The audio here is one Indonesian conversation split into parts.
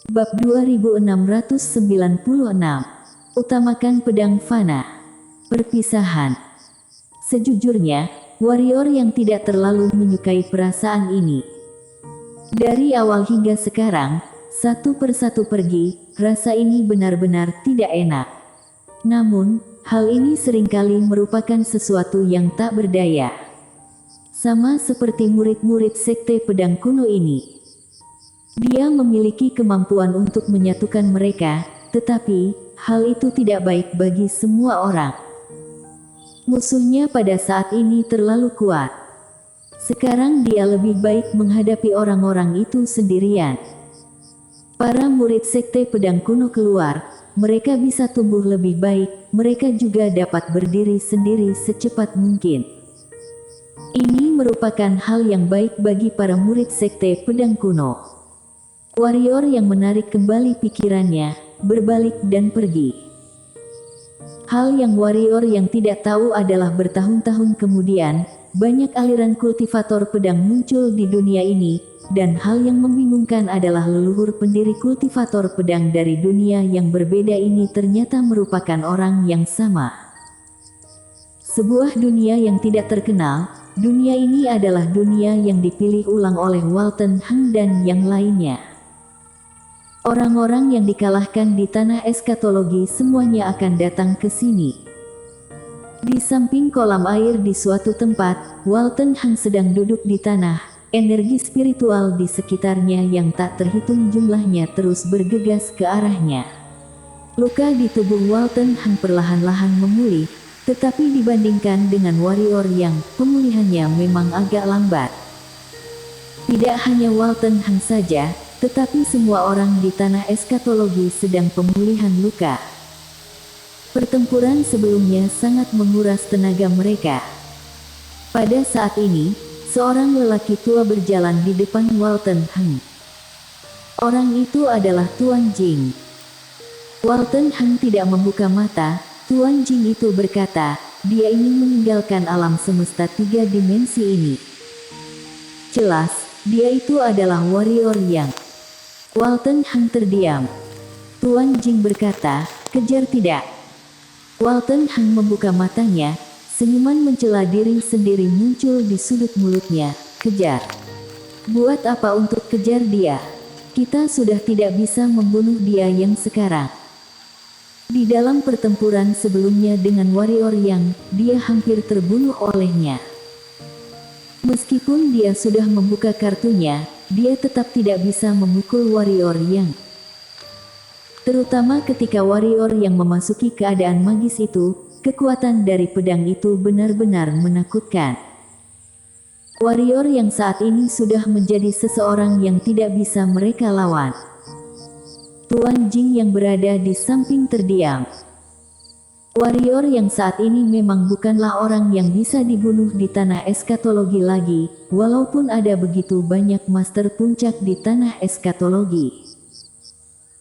Bab 2696. Utamakan pedang fana. Perpisahan. Sejujurnya, warrior yang tidak terlalu menyukai perasaan ini. Dari awal hingga sekarang, satu persatu pergi, rasa ini benar-benar tidak enak. Namun, hal ini seringkali merupakan sesuatu yang tak berdaya. Sama seperti murid-murid sekte pedang kuno ini. Dia memiliki kemampuan untuk menyatukan mereka, tetapi hal itu tidak baik bagi semua orang. Musuhnya pada saat ini terlalu kuat. Sekarang dia lebih baik menghadapi orang-orang itu sendirian. Para murid sekte pedang kuno keluar, mereka bisa tumbuh lebih baik, mereka juga dapat berdiri sendiri secepat mungkin. Ini merupakan hal yang baik bagi para murid sekte pedang kuno. Warrior yang menarik kembali pikirannya, berbalik dan pergi. Hal yang warrior yang tidak tahu adalah bertahun-tahun kemudian, banyak aliran kultivator pedang muncul di dunia ini, dan hal yang membingungkan adalah leluhur pendiri kultivator pedang dari dunia yang berbeda ini ternyata merupakan orang yang sama. Sebuah dunia yang tidak terkenal, dunia ini adalah dunia yang dipilih ulang oleh Walton Heng dan yang lainnya. Orang-orang yang dikalahkan di tanah eskatologi semuanya akan datang ke sini. Di samping kolam air di suatu tempat, Walton Heng sedang duduk di tanah. Energi spiritual di sekitarnya yang tak terhitung jumlahnya terus bergegas ke arahnya. Luka di tubuh Walton Heng perlahan-lahan memulih, tetapi dibandingkan dengan warrior yang pemulihannya memang agak lambat. Tidak hanya Walton Heng saja, tetapi semua orang di tanah eskatologi sedang pemulihan luka. Pertempuran sebelumnya sangat menguras tenaga mereka. Pada saat ini, seorang lelaki tua berjalan di depan Walton Heng. Orang itu adalah Tuan Jing. Walton Heng tidak membuka mata. Tuan Jing itu berkata, dia ingin meninggalkan alam semesta 3 dimensi ini. Jelas, dia itu adalah warrior yang... Walton Heng terdiam. Tuan Jing berkata, kejar tidak. Walton Heng membuka matanya, senyuman mencela diri sendiri muncul di sudut mulutnya, kejar. Buat apa untuk kejar dia? Kita sudah tidak bisa membunuh dia yang sekarang. Di dalam pertempuran sebelumnya dengan warrior yang, dia hampir terbunuh olehnya. Meskipun dia sudah membuka kartunya, dia tetap tidak bisa memukul warrior yang. Terutama ketika warrior yang memasuki keadaan magis itu, kekuatan dari pedang itu benar-benar menakutkan. Warrior yang saat ini sudah menjadi seseorang yang tidak bisa mereka lawan. Tuan Jing yang berada di samping terdiam. Warrior yang saat ini memang bukanlah orang yang bisa dibunuh di tanah eskatologi lagi, walaupun ada begitu banyak master puncak di tanah eskatologi.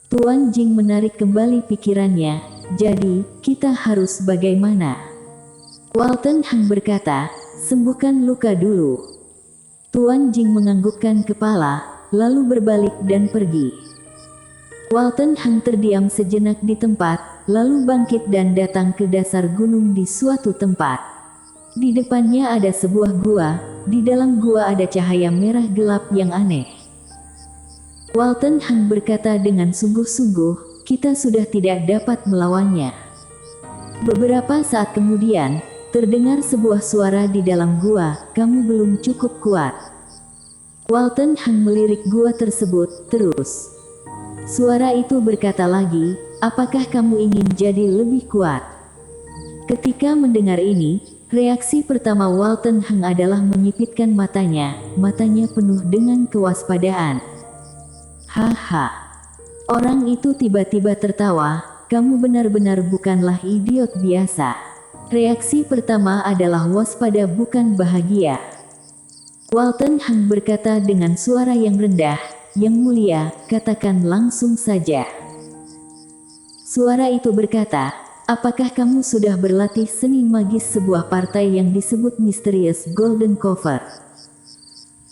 Tuan Jing menarik kembali pikirannya, jadi, kita harus bagaimana? Walton Heng berkata, sembuhkan luka dulu. Tuan Jing menganggukkan kepala, lalu berbalik dan pergi. Walton Heng terdiam sejenak di tempat, lalu bangkit dan datang ke dasar gunung di suatu tempat. Di depannya ada sebuah gua, di dalam gua ada cahaya merah gelap yang aneh. Walton Heng berkata dengan sungguh-sungguh, kita sudah tidak dapat melawannya. Beberapa saat kemudian, terdengar sebuah suara di dalam gua, kamu belum cukup kuat. Walton Heng melirik gua tersebut, terus. Suara itu berkata lagi, apakah kamu ingin jadi lebih kuat? Ketika mendengar ini, reaksi pertama Walton Heng adalah menyipitkan matanya penuh dengan kewaspadaan. Haha. Orang itu tiba-tiba tertawa, kamu benar-benar bukanlah idiot biasa. Reaksi pertama adalah waspada bukan bahagia. Walton Heng berkata dengan suara yang rendah, yang mulia, katakan langsung saja. Suara itu berkata, apakah kamu sudah berlatih seni magis sebuah partai yang disebut Mysterious Golden Cover?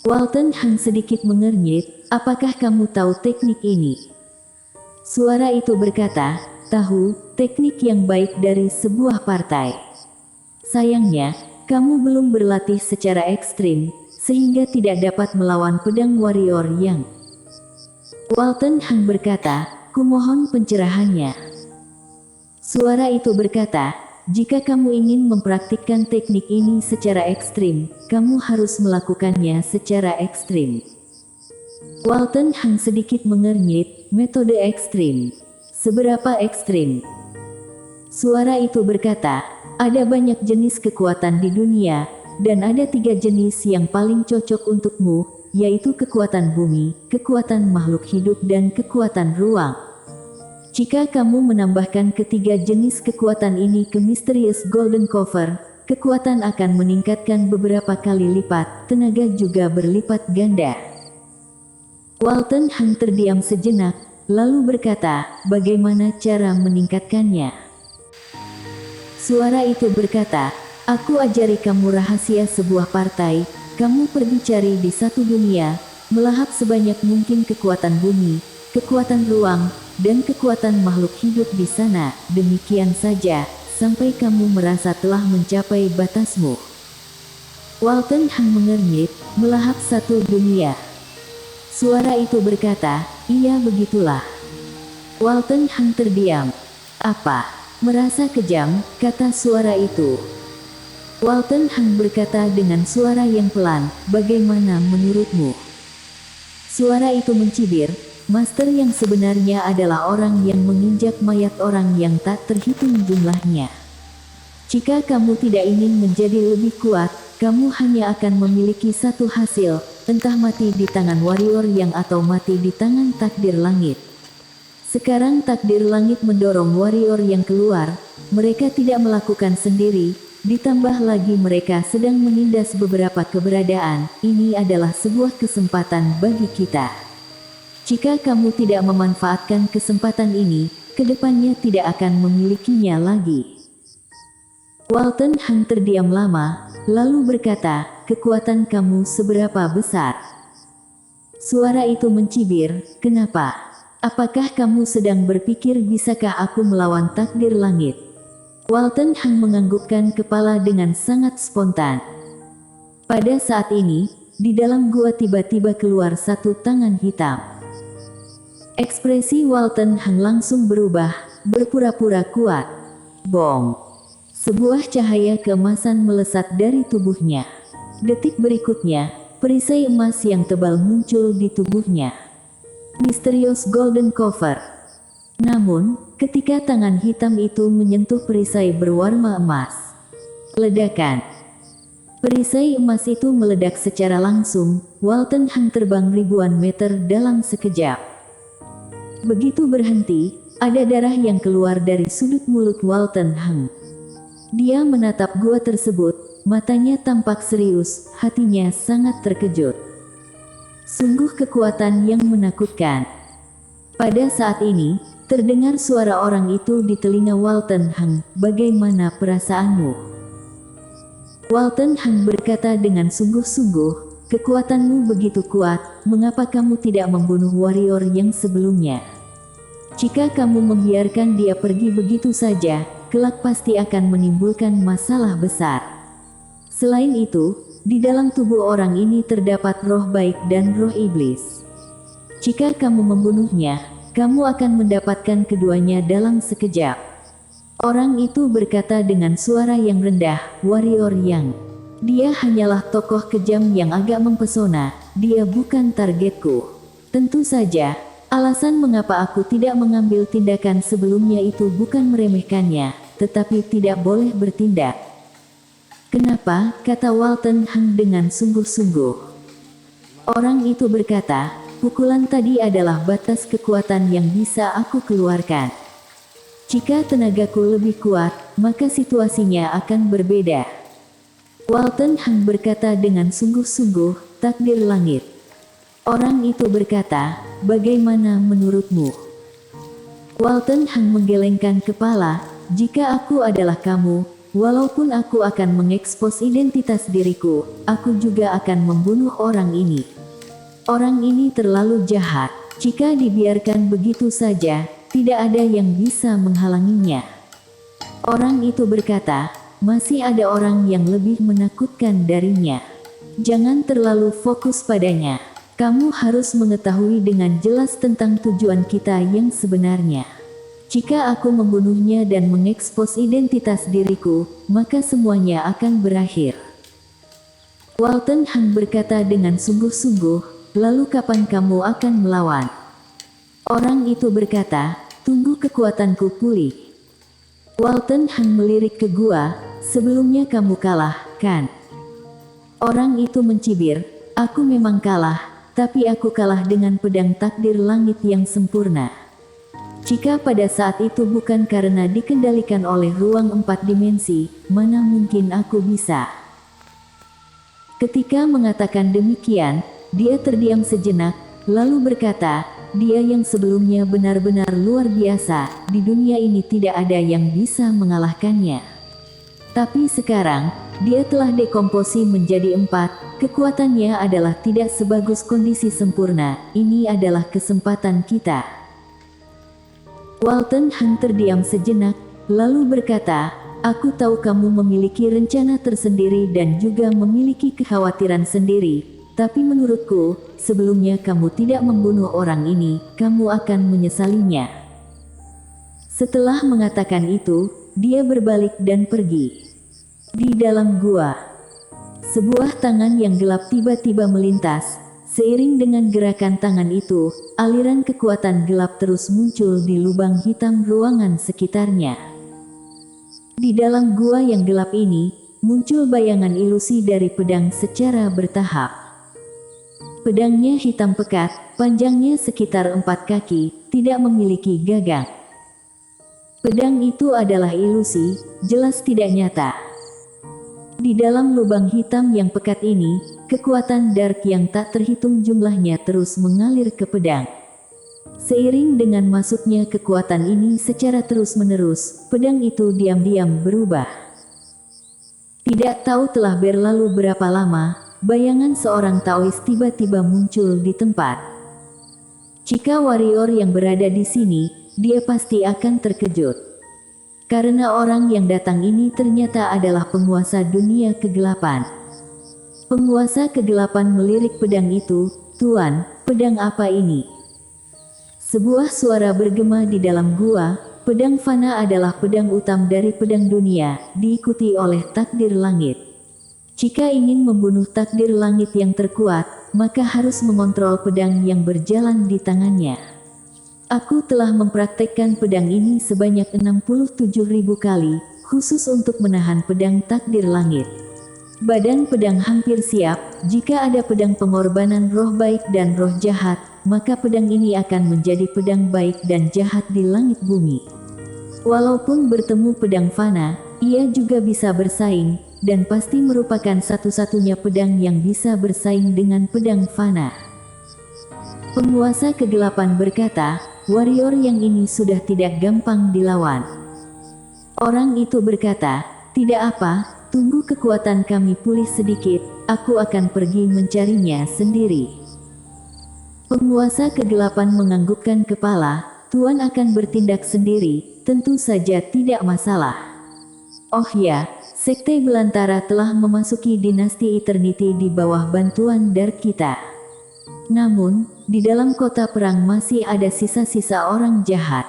Walton Heng sedikit mengernyit, apakah kamu tahu teknik ini? Suara itu berkata, tahu, teknik yang baik dari sebuah partai. Sayangnya, kamu belum berlatih secara ekstrim, sehingga tidak dapat melawan pedang warrior yang. Walton Hang berkata, kumohon pencerahannya. Suara itu berkata, jika kamu ingin mempraktikkan teknik ini secara ekstrim, kamu harus melakukannya secara ekstrim. Walton Hang sedikit mengernyit, metode ekstrim. Seberapa ekstrim? Suara itu berkata, ada banyak jenis kekuatan di dunia, dan ada 3 jenis yang paling cocok untukmu, yaitu kekuatan bumi, kekuatan makhluk hidup dan kekuatan ruang. Jika kamu menambahkan ketiga jenis kekuatan ini ke Mysterious Golden Cover, kekuatan akan meningkatkan beberapa kali lipat, tenaga juga berlipat ganda. Walton Hang terdiam sejenak, lalu berkata, bagaimana cara meningkatkannya? Suara itu berkata, aku ajari kamu rahasia sebuah partai, kamu pergi cari di satu dunia, melahap sebanyak mungkin kekuatan bumi, kekuatan ruang, dan kekuatan makhluk hidup di sana, demikian saja, sampai kamu merasa telah mencapai batasmu. Walton Hang mengernyit, melahap satu dunia. Suara itu berkata, iya begitulah. Walton Hang terdiam. Apa? Merasa kejam, kata suara itu. Walton Hang berkata dengan suara yang pelan, bagaimana menurutmu? Suara itu mencibir, Master yang sebenarnya adalah orang yang menginjak mayat orang yang tak terhitung jumlahnya. Jika kamu tidak ingin menjadi lebih kuat, kamu hanya akan memiliki satu hasil, entah mati di tangan warrior yang atau mati di tangan takdir langit. Sekarang takdir langit mendorong warrior yang keluar, mereka tidak melakukan sendiri, ditambah lagi mereka sedang menindas beberapa keberadaan, ini adalah sebuah kesempatan bagi kita. Jika kamu tidak memanfaatkan kesempatan ini, kedepannya tidak akan memilikinya lagi. Walton Hang terdiam lama, lalu berkata, kekuatan kamu seberapa besar? Suara itu mencibir, kenapa? Apakah kamu sedang berpikir bisakah aku melawan takdir langit? Walton Hang menganggukkan kepala dengan sangat spontan. Pada saat ini, di dalam gua tiba-tiba keluar satu tangan hitam. Ekspresi Walton Hang langsung berubah, berpura-pura kuat. Bong! Sebuah cahaya keemasan melesat dari tubuhnya. Detik berikutnya, perisai emas yang tebal muncul di tubuhnya. Mysterious Golden Cover. Namun, ketika tangan hitam itu menyentuh perisai berwarna emas, ledakan. Perisai emas itu meledak secara langsung, Walton Hang terbang ribuan meter dalam sekejap. Begitu berhenti, ada darah yang keluar dari sudut mulut Walton Hang. Dia menatap gua tersebut, matanya tampak serius, hatinya sangat terkejut. Sungguh kekuatan yang menakutkan. Pada saat ini, terdengar suara orang itu di telinga Walton Hang, bagaimana perasaanmu? Walton Hang berkata dengan sungguh-sungguh, kekuatanmu begitu kuat, mengapa kamu tidak membunuh warrior yang sebelumnya? Jika kamu membiarkan dia pergi begitu saja, kelak pasti akan menimbulkan masalah besar. Selain itu, di dalam tubuh orang ini terdapat roh baik dan roh iblis. Jika kamu membunuhnya, kamu akan mendapatkan keduanya dalam sekejap. Orang itu berkata dengan suara yang rendah, warrior yang. Dia hanyalah tokoh kejam yang agak mempesona, dia bukan targetku. Tentu saja, alasan mengapa aku tidak mengambil tindakan sebelumnya itu bukan meremehkannya, tetapi tidak boleh bertindak. Kenapa? Kata Walton Hang dengan sungguh-sungguh. Orang itu berkata, pukulan tadi adalah batas kekuatan yang bisa aku keluarkan. Jika tenagaku lebih kuat, maka situasinya akan berbeda. Walton Hang berkata dengan sungguh-sungguh, takdir langit. Orang itu berkata, bagaimana menurutmu? Walton Hang menggelengkan kepala, jika aku adalah kamu, walaupun aku akan mengekspos identitas diriku, aku juga akan membunuh orang ini. Orang ini terlalu jahat, jika dibiarkan begitu saja, tidak ada yang bisa menghalanginya. Orang itu berkata, masih ada orang yang lebih menakutkan darinya. Jangan terlalu fokus padanya. Kamu harus mengetahui dengan jelas tentang tujuan kita yang sebenarnya. Jika aku membunuhnya dan mengekspos identitas diriku, maka semuanya akan berakhir. Walton Hang berkata dengan sungguh-sungguh, lalu kapan kamu akan melawan? Orang itu berkata, tunggu kekuatanku pulih. Walton Hang melirik ke gua, sebelumnya kamu kalah, kan? Orang itu mencibir, aku memang kalah, tapi aku kalah dengan pedang takdir langit yang sempurna. Jika pada saat itu bukan karena dikendalikan oleh ruang 4 dimensi, mana mungkin aku bisa? Ketika mengatakan demikian, dia terdiam sejenak, lalu berkata, dia yang sebelumnya benar-benar luar biasa, di dunia ini tidak ada yang bisa mengalahkannya. Tapi sekarang, dia telah dekomposi menjadi 4, kekuatannya adalah tidak sebagus kondisi sempurna, ini adalah kesempatan kita. Walton Hang terdiam sejenak, lalu berkata, aku tahu kamu memiliki rencana tersendiri dan juga memiliki kekhawatiran sendiri, tapi menurutku, sebelumnya kamu tidak membunuh orang ini, kamu akan menyesalinya. Setelah mengatakan itu, dia berbalik dan pergi. Di dalam gua, sebuah tangan yang gelap tiba-tiba melintas. Seiring dengan gerakan tangan itu, aliran kekuatan gelap terus muncul di lubang hitam ruangan sekitarnya. Di dalam gua yang gelap ini, muncul bayangan ilusi dari pedang secara bertahap. Pedangnya hitam pekat, panjangnya sekitar 4 kaki, tidak memiliki gagang. Pedang itu adalah ilusi, jelas tidak nyata. Di dalam lubang hitam yang pekat ini, kekuatan dark yang tak terhitung jumlahnya terus mengalir ke pedang. Seiring dengan masuknya kekuatan ini secara terus-menerus, pedang itu diam-diam berubah. Tidak tahu telah berlalu berapa lama, bayangan seorang Taois tiba-tiba muncul di tempat. Jika warrior yang berada di sini, dia pasti akan terkejut. Karena orang yang datang ini ternyata adalah penguasa dunia kegelapan. Penguasa kegelapan melirik pedang itu, Tuan, pedang apa ini? Sebuah suara bergema di dalam gua, pedang fana adalah pedang utama dari pedang dunia, diikuti oleh takdir langit. Jika ingin membunuh takdir langit yang terkuat, maka harus mengontrol pedang yang berjalan di tangannya. Aku telah mempraktekkan pedang ini sebanyak 67.000 kali, khusus untuk menahan pedang takdir langit. Badan pedang hampir siap, jika ada pedang pengorbanan roh baik dan roh jahat, maka pedang ini akan menjadi pedang baik dan jahat di langit bumi. Walaupun bertemu pedang fana, ia juga bisa bersaing, dan pasti merupakan satu-satunya pedang yang bisa bersaing dengan pedang fana. Penguasa kegelapan berkata, warrior yang ini sudah tidak gampang dilawan. Orang itu berkata, tidak apa, tunggu kekuatan kami pulih sedikit, aku akan pergi mencarinya sendiri. Penguasa kegelapan menganggukkan kepala, Tuan akan bertindak sendiri, tentu saja tidak masalah. Oh ya, Sekte Belantara telah memasuki dinasti Eternity di bawah bantuan Dark kita. Namun, di dalam kota perang masih ada sisa-sisa orang jahat.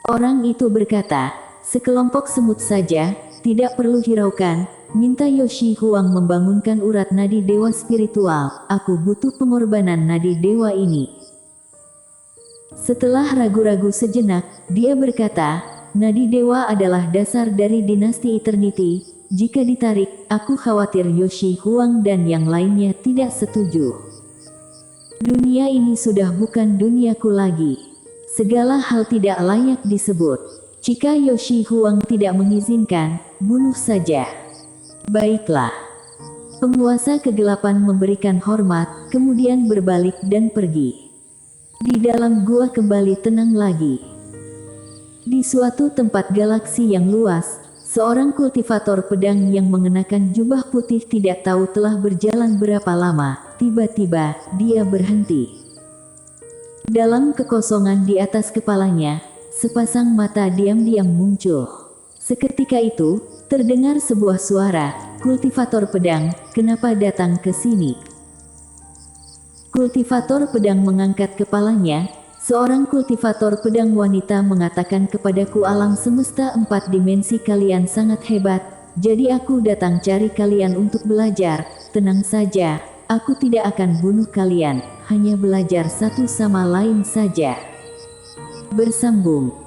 Orang itu berkata, sekelompok semut saja, tidak perlu hiraukan, minta Yoshi Huang membangunkan urat nadi dewa spiritual, aku butuh pengorbanan nadi dewa ini. Setelah ragu-ragu sejenak, dia berkata, nadi dewa adalah dasar dari dinasti Eternity, jika ditarik, aku khawatir Yoshi Huang dan yang lainnya tidak setuju. Dunia ini sudah bukan duniaku lagi. Segala hal tidak layak disebut. Jika Yoshi Huang tidak mengizinkan, bunuh saja. Baiklah. Penguasa kegelapan memberikan hormat, kemudian berbalik dan pergi. Di dalam gua kembali tenang lagi. Di suatu tempat galaksi yang luas, seorang kultivator pedang yang mengenakan jubah putih tidak tahu telah berjalan berapa lama. Tiba-tiba, dia berhenti. Dalam kekosongan di atas kepalanya, sepasang mata diam-diam muncul. Seketika itu, terdengar sebuah suara, "Kultivator pedang, kenapa datang ke sini?" Kultivator pedang mengangkat kepalanya. Seorang kultivator pedang wanita mengatakan kepadaku, alam semesta 4 dimensi kalian sangat hebat, jadi aku datang cari kalian untuk belajar. Tenang saja, aku tidak akan bunuh kalian, hanya belajar satu sama lain saja. Bersambung.